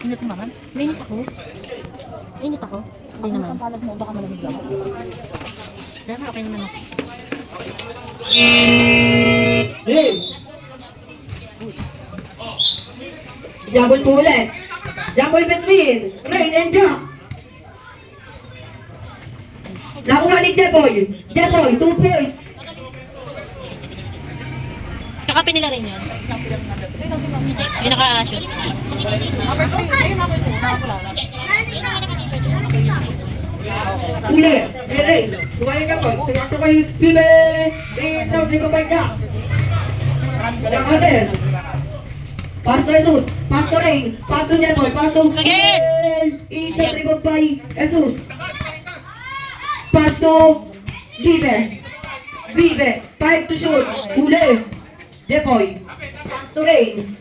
Init naman? Mainit ako. Mainit ako? Hindi naman. Ang palad mo, baka malamig lang. Kaya okay naman ako. Game. Jabol po ulit. Jabol between Rain and Jack. Nakuha ni Jeboy. Jeboy, 2 points. Kakapin nila rin yun. Yung naka-shoot. Uli. Rain. Tumayo ka po. Tumayo kay Pibe. Ito, di ko ba Jack? Jack natin. Pasto Jesus. Pasto Rain. Pasto Jeboy. Pasto Again! Ito, tribog by Jesus. Pasto Vive. Vive. 5 to shoot. Uli. Jeboy. Pasto Rain.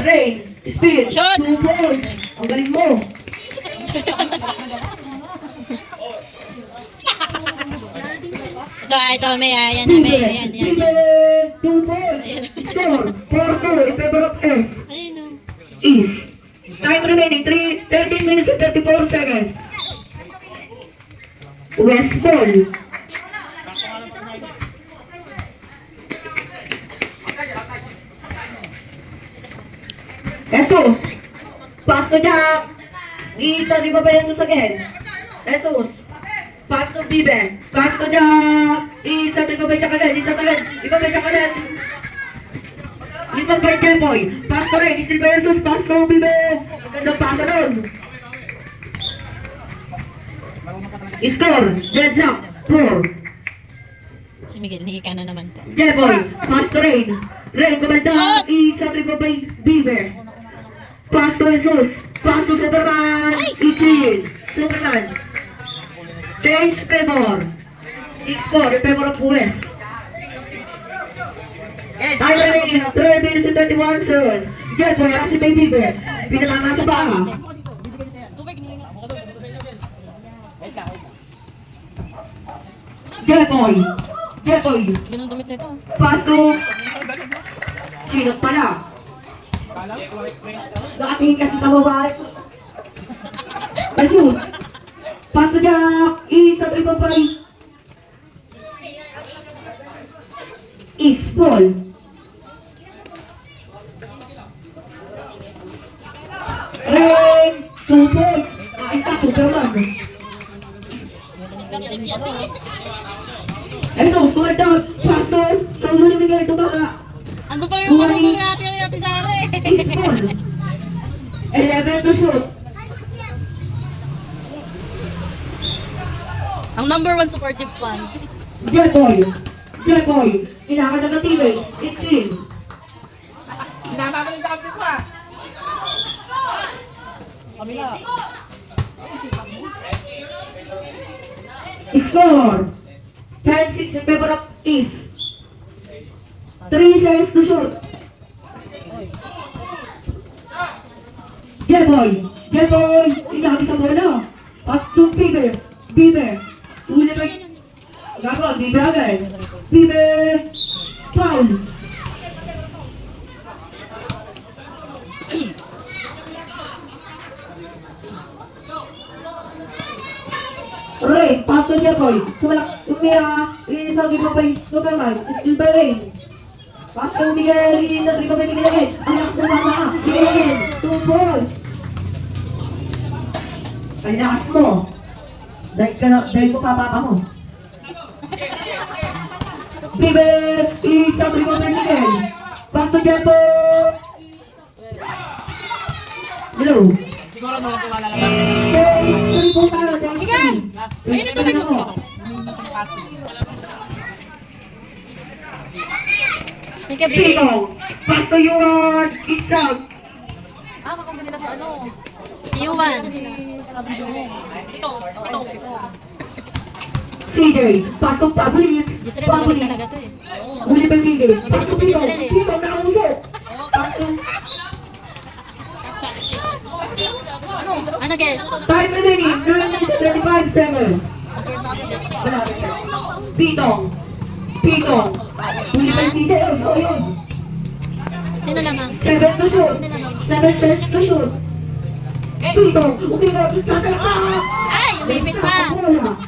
Rain. Speed. Shot! 2 points. Ang galing mo. Ito, may, ayan na, may, ayan. 2 points. Score. 4-2 in favor of S. Ayun o. East. Time remaining 13 minutes and 34 seconds. West ball. Jesus. Pass to Jack. Isa di ba Jesus again? Jesus. Pass to Bibe. Pass to Jack. Isa di ba Jack again? Isa again. Di ba Jack again? Isa by Jeboy. Pass to Ray. Isa ba Jesus? Pass to Bibe. Ang gandang pasa nun. Score. Deadlock. 4. Si Miguel, hihika na naman to. Jeboy, pass to Rain. Rain, kumanda. Isa trigo by Beaver. Pass to Jesus. Pass to Superman. Itin. Superman. Change favor. 6-4 in favor of West. Time remaining 12 minutes and 31 seconds. Jeboy, si by Beaver. Pinamamasa ba? Jeboy. Jeboy. Ganun damit na ito. Pass to Sinot pala. Nakatingin kasi sa babae. Jesus. Pass to Jack. Isa to ibabay. Is Paul. Rain. 2 points. Ito, Superman. Ito, score down. Pass to Saulo ni Miguel. Ito ba? Ando pa yung kanunong natin yung Ate Sara eh. 11 to shoot. Ang number 1 supportive fan. Jeboy. Jeboy. Inakan na ng teammate. It's in. Sinama ko yung kapit ko ah. Score. 10-6 in favor of East. 3 seconds to shoot. Jeboy. Jeboy. Inakan sa bola. Pass to Bieber. Bieber. Uli ba? Gagawin. Bieber agad. Bieber. Foul. Ray, pass to Jeboy. Umira, sabi mo pa yung Superman. Still by Ray. Pass to Miguel, sabi mo pa yung Miguel again. Anak ko mama, Miguel, 2 balls. Ay, nakas mo. Dahil ko papapa mo. Bibe, sabi mo pa yung Miguel. Pass to Jeboy. Hello. Siguro nung nagtiwala lang. Miguel! Ayun ito, ito. Sige, baby. Sino? Pasto yun! Isang! Kakambi nila sa ano. Si Yuan. Ito. CJ! Pasto pablis! Giselle, magaling talaga to eh. Huli ba CJ? Mabilis si Giselle eh. Sino nakausok? Pasto! Ano, Gel? Time remaining! 9 minutes 35 seconds! Pitong! Pito. Huli pa si CJ. Oh, yun. Sino lamang? 7 to shoot. Sino lamang? 7 sets to shoot. Pito. Umigot. Sasalak ka. Ay, umipit pa. Bola.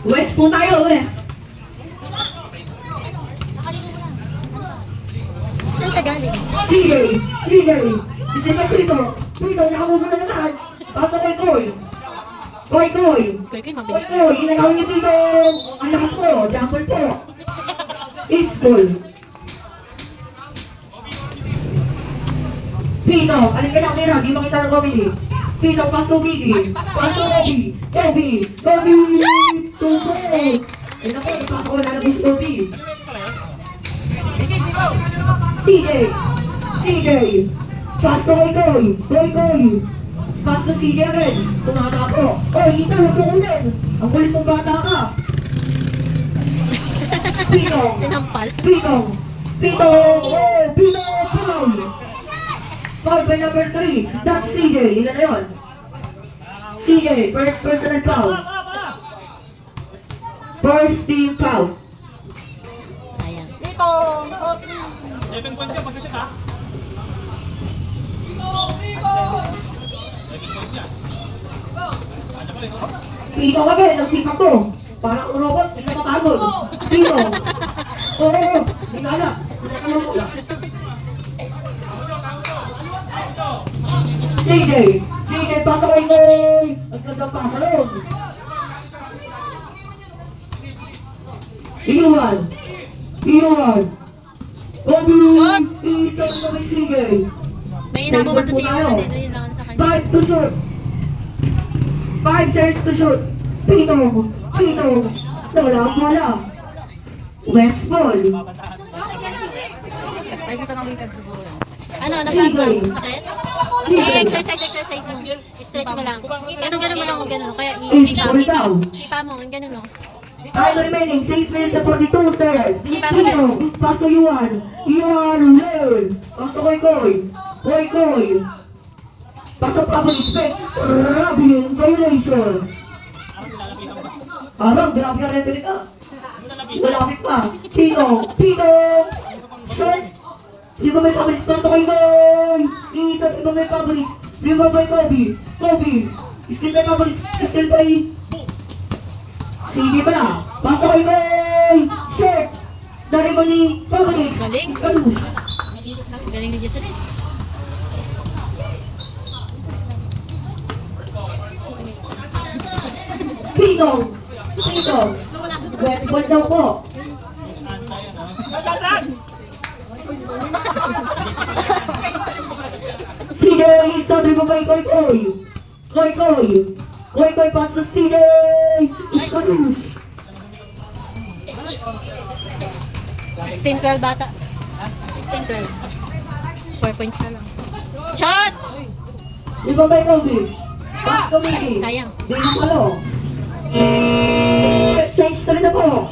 West po tayo, West. Saan ka galing? CJ. Kasi ka Pito. Pito, nakakuha na lahat. Pasa kay Koy. Koy. Koy, mabilis na. Koy, ginagawin niyo Pito. Ang lakas po. Jumper po. Eastball. Pito, alin ka lang tira. Di makita ng Kobe. Pito, pass to Biggie. Pass to Kobe. Kobe. Tupo. Ayun ako, ipasa ko na ng Kobe. CJ. Pass to Koy. Koy. Pass to CJ agad. Tumama ako. Oh, Ita, huwag mo ulit. Ang kulit mong bata ka. Pito. Sinampal. Pito. Oh, Pito. Foul. Foul by number 3. That's CJ. Ilan na yun? CJ. First personal foul. First team foul. Sayang. Dito! 7 points yan, pag-shoot ha? Pito ka agad. Ang sipak ko. Parang robot. Hindi na mapagod. Pito. Oo. Hindi na alam. Hindi na alam. CJ, pasa kay Koy. Ang ganda pasa loob. Iwan. Kobe. Shot! Ito na kay CJ. May inabo ba ito si Iwan? Ito yun lang sa kanya. 5 to shoot. 5 sets to shoot. Pito. Wala. West ball. Ay, kita ng weekend siguro yan. Ano, naflag ba? Sakit? Eh, exercise mo. Stretch mo lang. Ganun mo lang kung ganun. Kaya i-sipa mo. Sipa mo, ganun mo. Time remaining 6 minutes and 42 seconds. Sipa mo lang. Pass to Yuan, learn. Pass to Koy. Pass to Pablo Respect. Rabin, violation. Grabe ka rhetoric ka. Malapit pa. Pito. Shot. Di ba may pabilis? Pass to Koy. Ito, di ba may pabilis? Di ba may Kobe. Still may pabilis. Still by sige pala. Pass to Koy. Shot. Dari ba ni Kobe? Galing. Ganun. Galing ni Jesseline. Pito. West ball daw po. CJ, sabi mo kay Koy. Koy, pass to CJ. Iskadush. 16-12 bata. 16-12. 4 points na lang. Shot! Di ba may Kobe? Pass to Mickey. Sayang. Di na palo. Change to rin na po.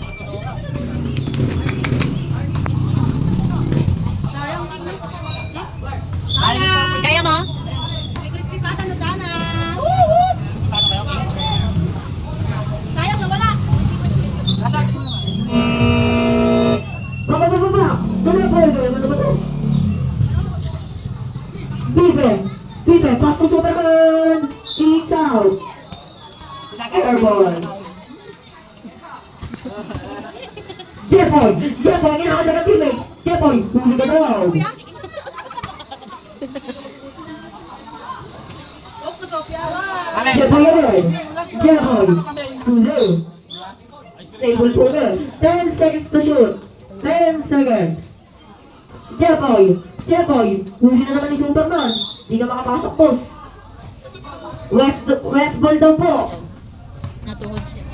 Kaya mo? Sayang nawala. Baba. Dala po. Bibe, pass to Superman. It's out. Airball. Jepoy, kinakanta ka teammate. Jepoy, huli ka daw. Jepoy agad. Huli. Stable po agad. 10 seconds to shoot. 10 seconds. Jepoy, huli na naman ni Superman. Di ka makapasok po. West ball daw po. Natuhod siya.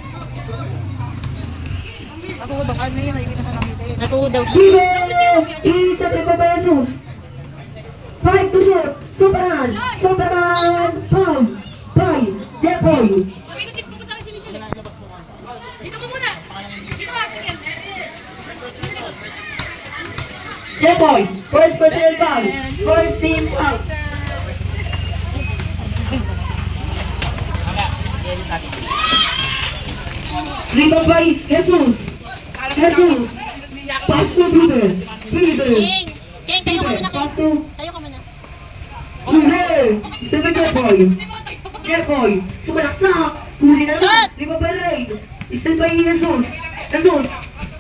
Ako, baka na yun, hindi ka sa nakita yun. Natuhod daw siya. Bibe! Isa pa ba yan? 5 to shoot. Superman! 5! Jepoy! Jepoy! First personal foul. First team foul. natin. Rebound by Jesus. Jesus. Pass to Bieber. Bieber. King! King, tayo ka muna, Pass King. to Tayo ka muna. Huli! Ito ba Jeboy? Jeboy! Sumalaksak! Huli na lang! Shot! Di ba ba Rain? Ito ba yung Jesus? Jesus!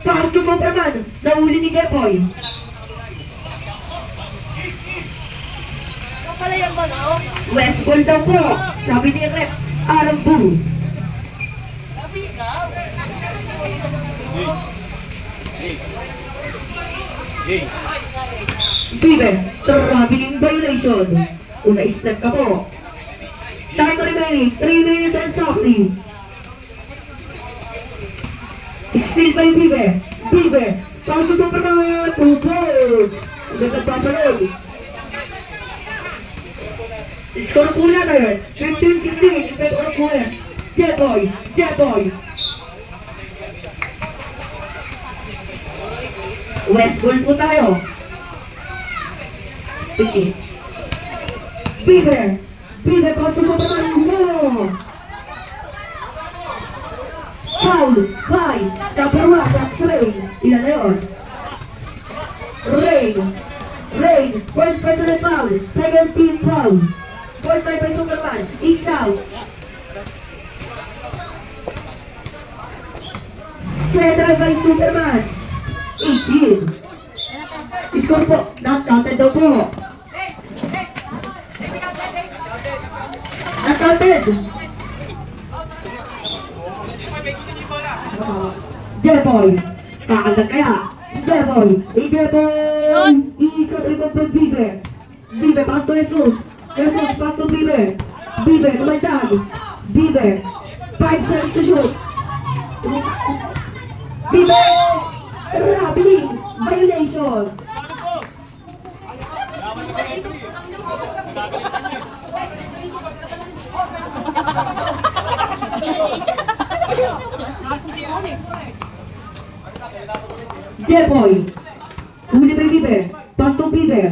Pass to Superman! Nahuli ni Jeboy! West ball daw po! Sabi ni Rep Arambu! Bieber! Traveling violation! Una step ka po! Time remaining! 3 minutes and something! Still by Bieber! Bieber! Pass to Superman! 2 goals! Ang ganda pa sa loob! Skor po na ngayon! 15-16! Ipet oras po yan! Jeboy! Jeboy! West goal po tayo! Okay. Bieber! Bieber! Pass to Superman! No! Foul! 5! Number 1! That's Rain! Ilan na yun? Rain! Rain! First personal foul! Second team foul! First time by Superman! It's out! Center by Superman! 18! Score po! Not counted daw po! Not counted! Jeboy! Kakaldag kaya! Jeboy! Jeboy! Iikot ito po Bieber! Bieber, pass to Jesus! Jesus, pass to Bieber! Bieber, kumaldad! Bieber! 5 seconds to shoot! Bieber! Traveling! Violation! Jeboy! Huli ba yung Bieber? Pass to Bieber!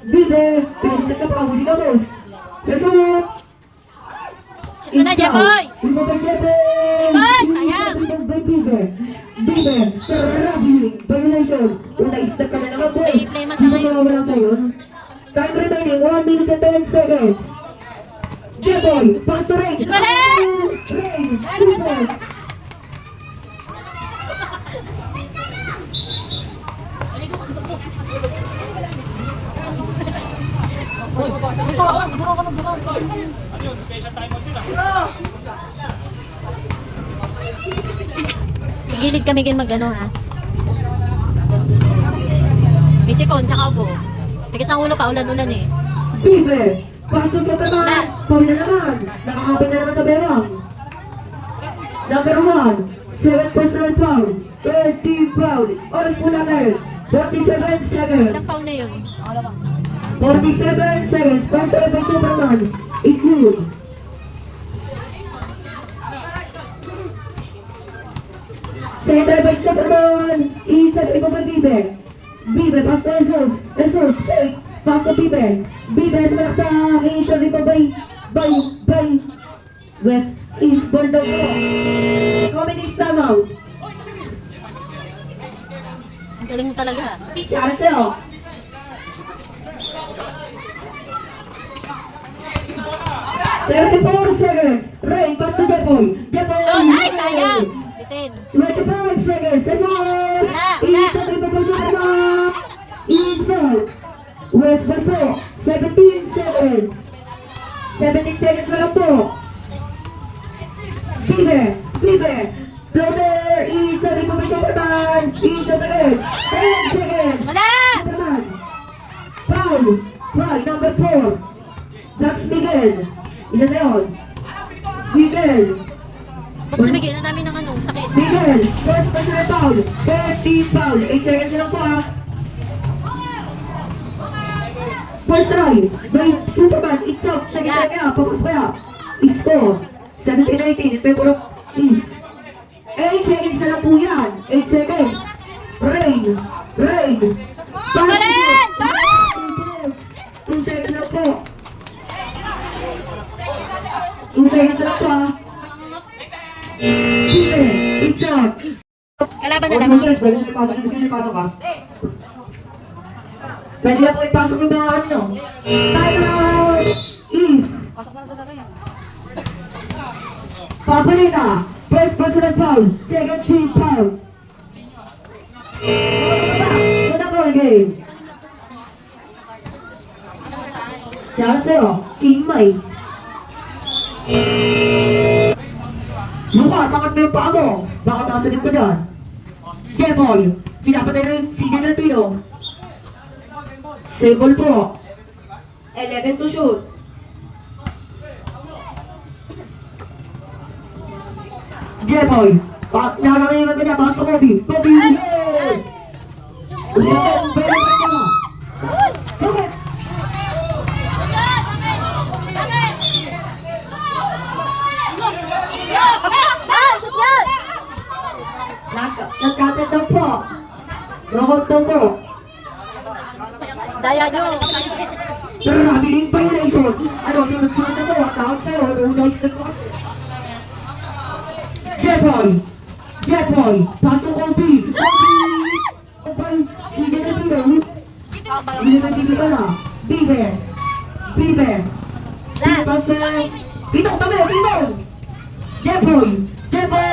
Bieber! Pinagsilag ka pa! Huli ka boss! Jesus! Shoot mo na, Jeboy! Huli ba Jeboy? Jeboy, sayang! Huli ba Bieber? Bieber! Traveling! Violation! Una-istak ka na naman boss! May play man siya ngayon. Wala tayo. Time remaining 1 minute and 10 seconds! Jeboy! Pass to Rain! Shoot mo na! Rain! Bieber! Ano yun? Special time out yun ah. Sa gilid kami gan mag-ano ha. May sipon, tsaka upo. Tigas ang ulo pa, ulan-ulan eh. Bieber! Paso sa taman! Na. Paul na naman! Nakakapit na naman sa berang! Number 1! 7 personal foul! 30 foul! Oras po natin! 47 seconds! Ilang foul na yun? 47 seconds! Control by Superman! It's good! Center by Superman! Isa iba ba Bieber? Bieber, pass to Jesus! Jesus, take! Pass to Bieber! Bieber, sa isa iba by West East Bordeaux po! Comedy timeout! Ang galing mo talaga ha. Shara sa'yo! 34 seconds! Rain, pass to Jeboy! Jeboy! Shot! Ay, sayang! Bitin. 25 seconds! Jesus! Wala. Isa iba by Superman! Inside! West Bordeaux! 17 seconds! 17 seconds na lang po! Bieber! Bieber! Floater! Isa iba by Superman! Isa seconds! 10 seconds! Wala! Superman! Foul! Foul number 4! That's Miguel! Ilan na yun? Miguel! Kung sumigay na namin ng ano, sakit. Miguel! First personal foul! 30 foul! 8 seconds na lang po ah! First try! By Superman! It's out! Second try kaya! Focus pa ya! Score! 17-19 in favor of East! 8 seconds na lang po yan! 8 seconds! Rain! Rain! Superman! Shot! 2 seconds na po! 2 seconds na po ah! Bibe, itak. Kalaban na Huwag lang. mo stress, pwede ipasok ka. Pwede na po ipasok yung mga ano. Time out! Is. Pasok na sa laro yan. Papalina. First personal foul. Second team foul. So na ball game. Chance teammate. Luka, takat mo yung paa mo. Baka nakasalit ka dyan. Jeboy, pinapatay na yung CD ng Pino. Save ball po. 11 to shoot. Jeboy, nakakaliman ka niya, baka sa Kobe. Kobe! Yan. Kobe! Ah, shoot yan! Nagkatet daw po. Rohot daw po. Daya nyo. Nabiling violation. Ano, sinunod na po. Tawag sa'yo. Runod na po. Jeboy! Jeboy! Pato Kobe! Kobe! Sige na dito. Hindi na dito ka na. Bibe! Bibe! Lan. Pitong kami! Pitong! Jeboy! Jeboy!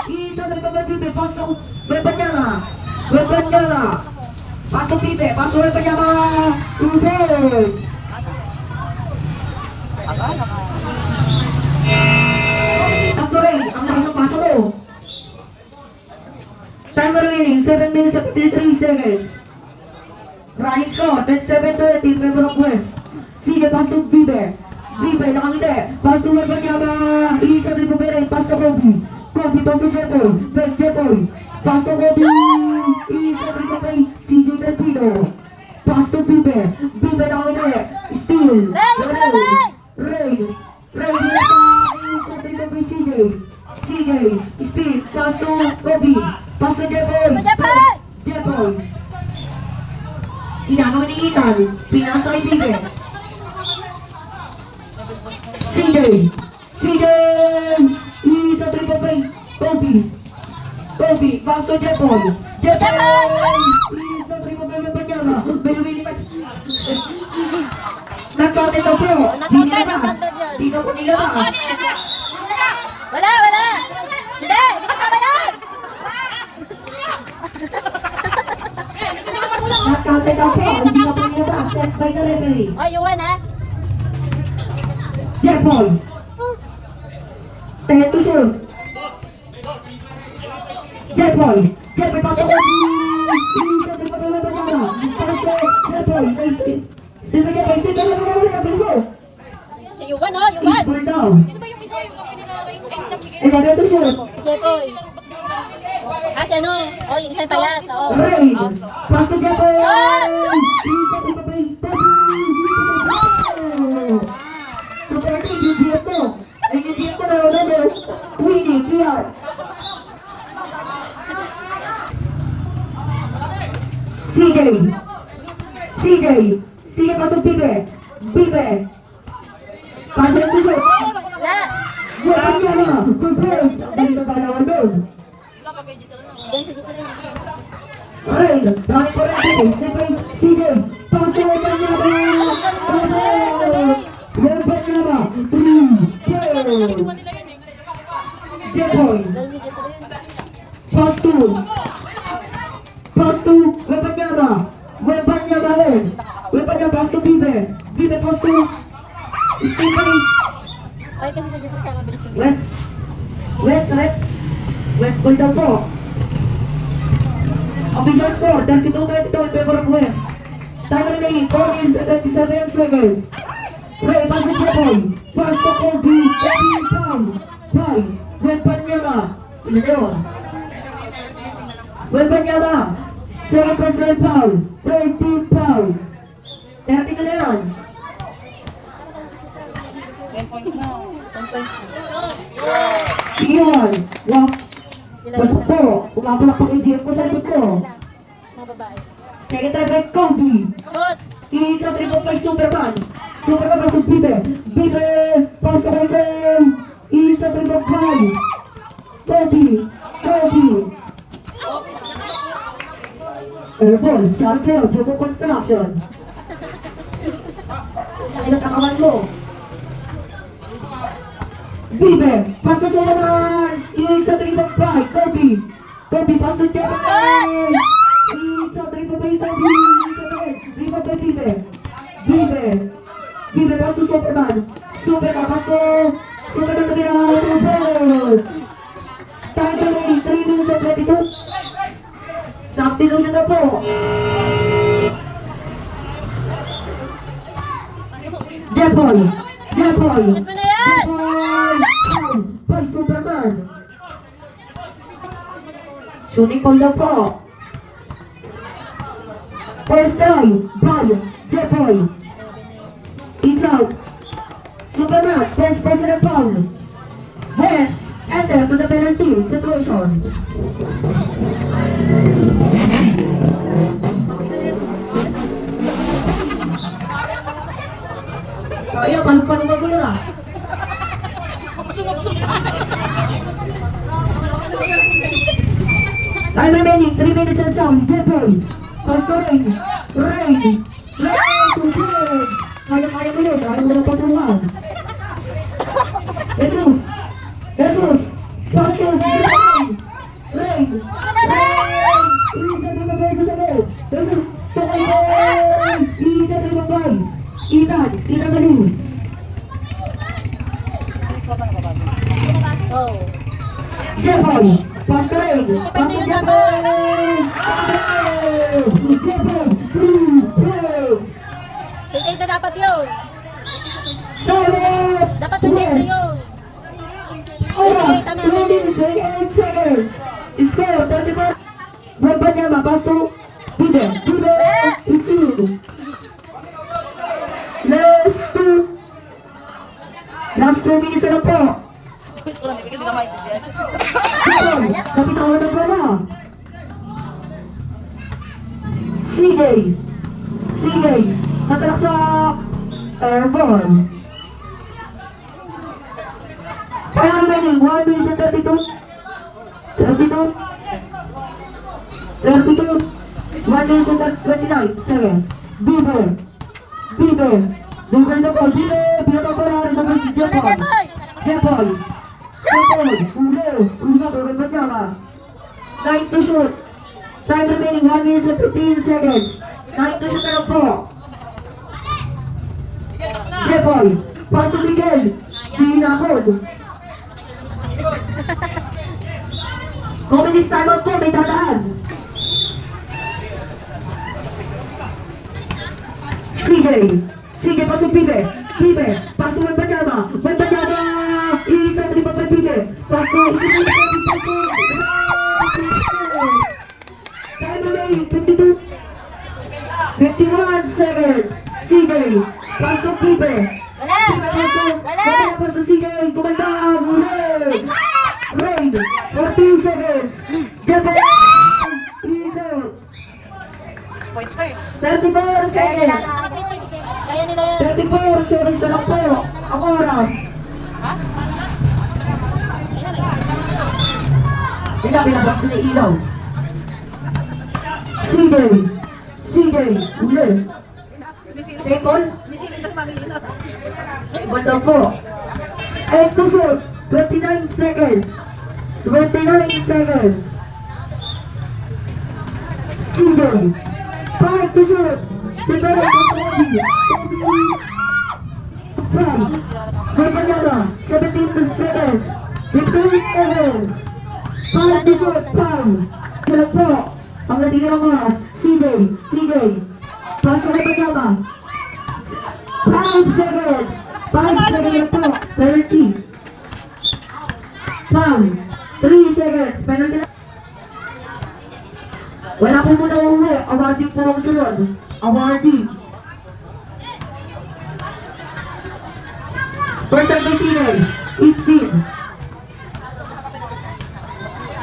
Ito na ba Bibe? Pato! Weapon niya na! Weapon niya na! Pato Bibe! Pato weapon niya na! Bibe! Pato rin! Ang lakas ng pato mo! Time remaining 7 minutes and 53 seconds. Running score 10-7 team member of West. Sige, pass to Bibe. Bibe, nakangiti. Pass to Wembanyama. Isa rin po pera. Pass to Kobe. Kobe, pass to Jeboy. Ben Jeboy. Pass to Kobe. Isa rin po kay CJ Delfino. Pass to Bibe. Bibe, nakangiti. Steal. Ray, Ray. Isa rin po kay CJ. CJ. Speed. Pass to Kobe. Pass to Jeboy. Jeboy! Jeboy. Ginagawa ni Ethan. Pinasa kay Bibe. CJ! CJ! Isa triple kay Kobe. Kobe, back to Jeboy. Jeboy! Isa triple kay Wembanyama. Bilibili pa. Nagkate na po. Nagkante dyan. Di na po nila ba? Wala! Hindi! Hindi kasama yan! Nagkate na po. Di na po nila ba? Set by the referee. Oh, you win, ha? Jeboy! 10 to shoot. Jeboy! Jeboy, back to Kobe. Isa triple kay Wembanyama. Pass to Jeboy. Sino Jeboy? Sino Jeboy? Si Yuan, oh, Yuan! Ball down. 11 to shoot. Jeboy. Ah, si ano? Oh, yung isang payat. Oo. Ray! Pass to Jeboy! Ah! Isa triple kay Kobe. Super team, yung GF mo. Ay, yung GF mo na Ronaldo. Winnie, clear. CJ! CJ! CJ, pass to Bibe. Bibe! Pass to shoot. Wala! Buwan niya na! Confirm! Dito ba naman doon? Yan, sige, sige. Ray! Dami ko rin! Siyempre, CJ! Pass to Wembanyama! Wembanyama! 3, 4! Jeboy! Dahil may Diyos rin. Pass to! Pass to Wembanyama! Wembanyama rin! Wembanyama pass to Bibe! Bibe pass to Stephen! Ay, kasi sa Diyos rin kaya mabilis ko. West goal daw po! Official score, 32-32 in favor of West. Time remaining, 4 minutes and 37 seconds. Ray, pass to Jeboy. Pass to Kobe. Kobe, foul. Foul. Wembanyama. Ina yun. Wembanyama. Second personal foul. Third team foul. 30 ka na yan. 10 points na. 10 points. Iyon. Wap. Ilan Pasok na? po. Pumapalak pa kay Diego ko sa Ilan dito. sila? Mga babae. Second try by Kobe. Shoot! Isa triple by Superman. Superman pa sa Bibe. Bibe. Pass to kay Ben. Isa triple by Kobe. Airball, Sharpel, Jumbo Construction. Ilang kakaman mo. Bieber, pasok sa naman! Isa 3 by 5, Kobe, pasok siya naman! Isa 3 by 5, Bieber, pasok Superman! Superman, pasok! Superman na binang Super! Time to win, 3 minutes and 22. Substitution na po! Jepoy! Shoot mo na yan! By Superman! Shooting ball na po! First time, by Jepoy! It's out! Superman, first personal foul! West, enter to the penalty situation! Kaya, paano magulo na? Time remaining, 3 minutes and some, Jepoy! Rain! Kaya mo yun, ayaw mo na patungan. Jesus! Pasok! Rain! Itan galing! Oh. Jepoy! Pasok! Depende yun naman. Pwede na dapat yun. Dapat 28 na yun. 28, tama na din. Score, 34. Berbanyama, pasok. Bieber, Last 2 minutes na po. Kapitawan na pala. CJ, natalaksak. Airborne. Kaya remaining, 1 minute and 32. 1 minute and 29 seconds. Bieber na po, pinataparan sa mga Jepoy. Ulo, Berbanyama. 9 to shoot. Time remaining, 1 minute and 15 seconds. 9 to shoot na lang po. Jepoy, pasok Miguel. Pinakod. Communist timeout po, may dadaan. CJ, pasok Bieber, pasok Berbanyama. Isa 3 by 5, Bieber. Pasok, time remaining, 52. 51 seconds. CJ, pasok Bieber. Wala! Pasok CJ, kumandaan, muli! Rain, 14 seconds. Jepoy! Isa! 6 points ka eh. 34 Kaya nila seconds. na. Kaya nila yan. 34 seconds na lang po. Ang oras. Pinabas na ilaw. CJ, uli. Tekol. Tekol daw po. 8 to shoot. 29 seconds. 29 seconds. CJ. 5 to shoot. Berbanyama. Berbanyama. 17 seconds. 15 seconds. 5 to shoot. Wala po. Ang natigil ang oras. CJ. Pasok kay Berbanyama. 5 seconds. 5 seconds na po. 30. 3 seconds. Penalty na. Wala po muna uwi. Awarding po ang sunod. Awarding. First time by Tinay. 18.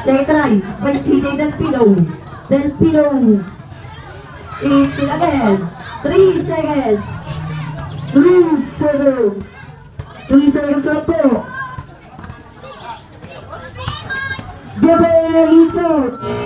Second try by CJ Del Pino. 18 again. 3 seconds. 3 seconds na po. Bebe, ikot.